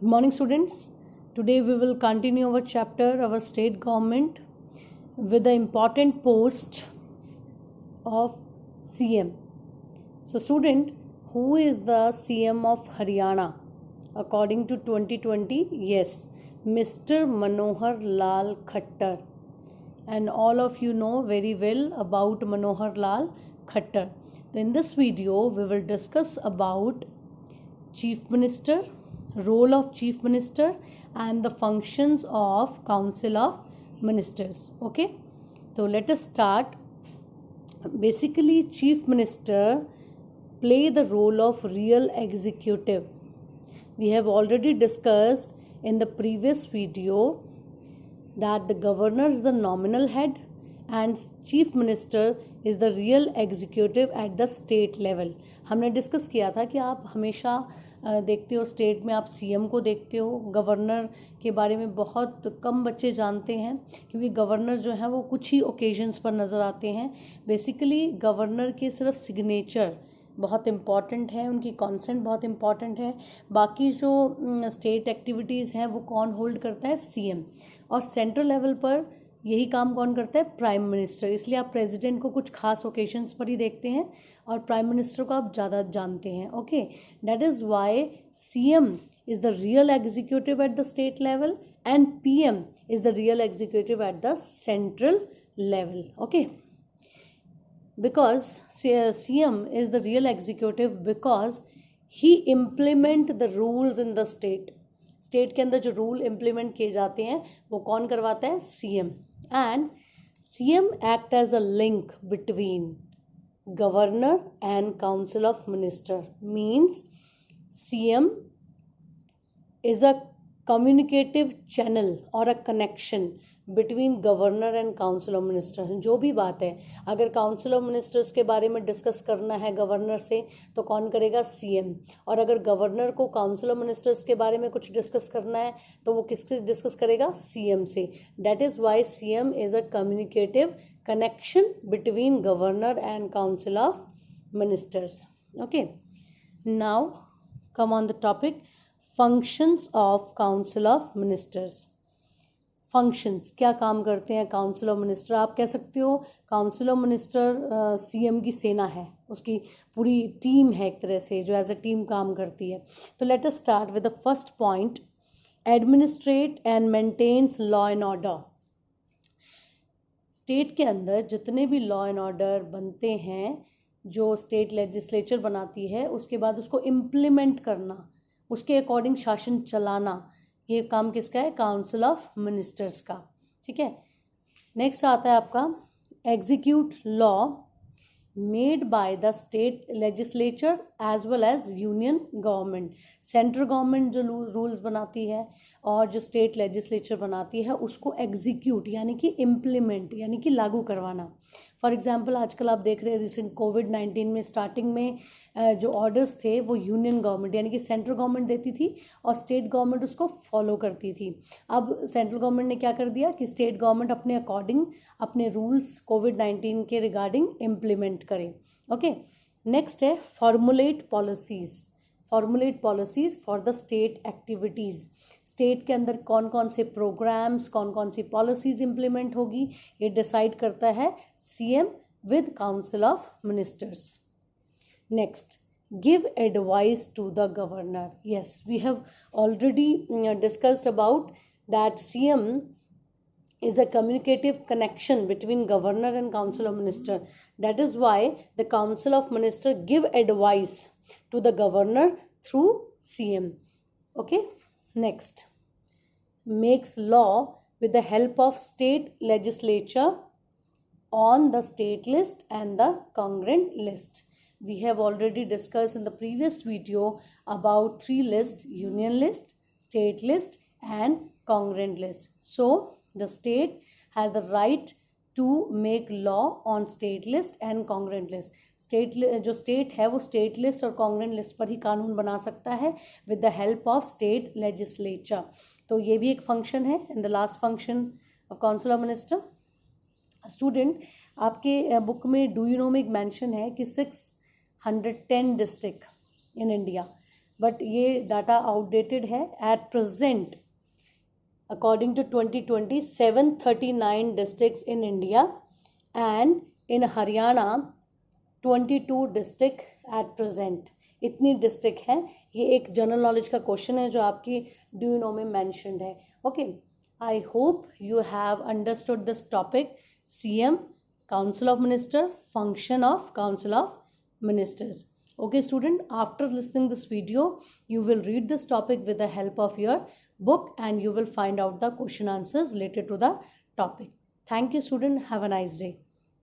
Good morning, students. Today we will continue our chapter, our state government, with the important post of CM. So, student, who is the CM of Haryana according to 2020? Yes, Mr. Manohar Lal Khattar. And all of you know very well about Manohar Lal Khattar. In this video, we will discuss about Chief Minister, role of Chief Minister and the functions of Council of Ministers. Okay, so let us start. Basically, Chief Minister play the role of real executive. We have already discussed in the previous video that the governor is the nominal head and chief minister is the real executive at the state level. हमने discuss किया था कि आप हमेशा देखते हो state में आप सीएम को देखते हो, गवर्नर के बारे में बहुत कम बच्चे जानते हैं क्योंकि गवर्नर जो है वो कुछ ही ओकेजन्स पर नज़र आते हैं. बेसिकली गवर्नर के सिर्फ सिग्नेचर बहुत इम्पॉर्टेंट है, उनकी कॉन्सेंट बहुत इम्पॉर्टेंट है. बाकी जो स्टेट एक्टिविटीज़ हैं वो कौन होल्ड करता है? सीएम. और सेंट्रल लेवल पर यही काम कौन करता है? Prime minister. इसलिए आप प्रेसिडेंट को कुछ खास ओकेजन्स पर ही देखते हैं और प्राइम मिनिस्टर को आप ज़्यादा जानते हैं. Okay, that is why CM is the real executive at the state level and PM is the real executive at the central level. Okay, because CM is the real executive because he implement the rules in the state. State के अंदर जो rule implement किए जाते हैं वो कौन करवाता है? CM. And CM act as a link between governor and council of minister. Means CM is a communicative channel और a connection between governor and council of minister. जो भी बात है, अगर काउंसिल ऑफ मिनिस्टर्स के बारे में डिस्कस करना है गवर्नर से तो कौन करेगा? सीएम. और अगर गवर्नर को काउंसिल ऑफ मिनिस्टर्स के बारे में कुछ डिस्कस करना है तो वो किससे डिस्कस करेगा? सीएम से. That is why CM is a communicative connection between governor and council of ministers. Okay, now come on the topic functions of council of ministers. Functions, क्या काम करते हैं काउंसिल ऑफ मिनिस्टर? आप कह सकते हो काउंसिल ऑफ मिनिस्टर सीएम की सेना है, उसकी पूरी टीम है एक तरह से जो एज अ टीम काम करती है. तो let us start with the first point, administrate and maintenance law and order. State के अंदर जितने भी लॉ एंड ऑर्डर बनते हैं जो स्टेट लेजिस्लेचर बनाती है उसके बाद उसको इम्प्लीमेंट करना, उसके अकॉर्डिंग शासन चलाना, ये काम किसका है? काउंसिल ऑफ मिनिस्टर्स का. ठीक है, नेक्स्ट आता है आपका execute law made by the state legislature as well as union government. Central government जो रूल्स बनाती है और जो स्टेट लेजिस्लेचर बनाती है उसको एग्जीक्यूट यानी कि इम्प्लीमेंट यानी कि लागू करवाना. फॉर एग्जांपल आजकल आप देख रहे हैं रिसेंट कोविड-19 में स्टार्टिंग में जो ऑर्डर्स थे वो यूनियन गवर्नमेंट यानी कि सेंट्रल गवर्नमेंट देती थी और स्टेट गवर्नमेंट उसको फॉलो करती थी. अब सेंट्रल गवर्नमेंट ने क्या कर दिया कि स्टेट गवर्नमेंट अपने अकॉर्डिंग अपने रूल्स कोविड-19 के रिगार्डिंग इम्प्लीमेंट करें. ओके, नेक्स्ट है formulate policies. Formulate policies for the state activities. State के अंदर कौन कौन से प्रोग्राम्स, कौन कौन सी पॉलिसीज़ इम्प्लीमेंट होगी ये डिसाइड करता है CM with council of ministers. Next, give advice to the governor. Yes, we have already discussed about that CM is a communicative connection between governor and council of minister. That is why the council of minister give advice to the governor through CM. Okay, next, makes law with the help of state legislature on the state list and the congruent list. We have already discussed in the previous video about three lists: union list, state list and congruent list. So the state has the right to make law on state list and congruent list. जो state है वो state list और congruent list पर ही कानून बना सकता है with the help of state legislature. तो ये भी एक फंक्शन है in the last function of council of minister. Student, आपके बुक में डू यू नो में एक मेंशन है कि 610 डिस्ट्रिक्ट इन इंडिया बट ये डाटा आउटडेटेड है. At present according to 2020 739 districts in India and in Haryana 22 district at present. इतनी district हैं. ये एक जनरल नॉलेज का क्वेश्चन है जो आपकी डू यू नो में मैंशनड है. Okay, I hope you have understood this topic. CM, Council of Minister, function of Council of Ministers. Okay student, after listening this video you will read this topic with the help of your book and you will find out the question answers related to the topic. Thank you student, have a nice day.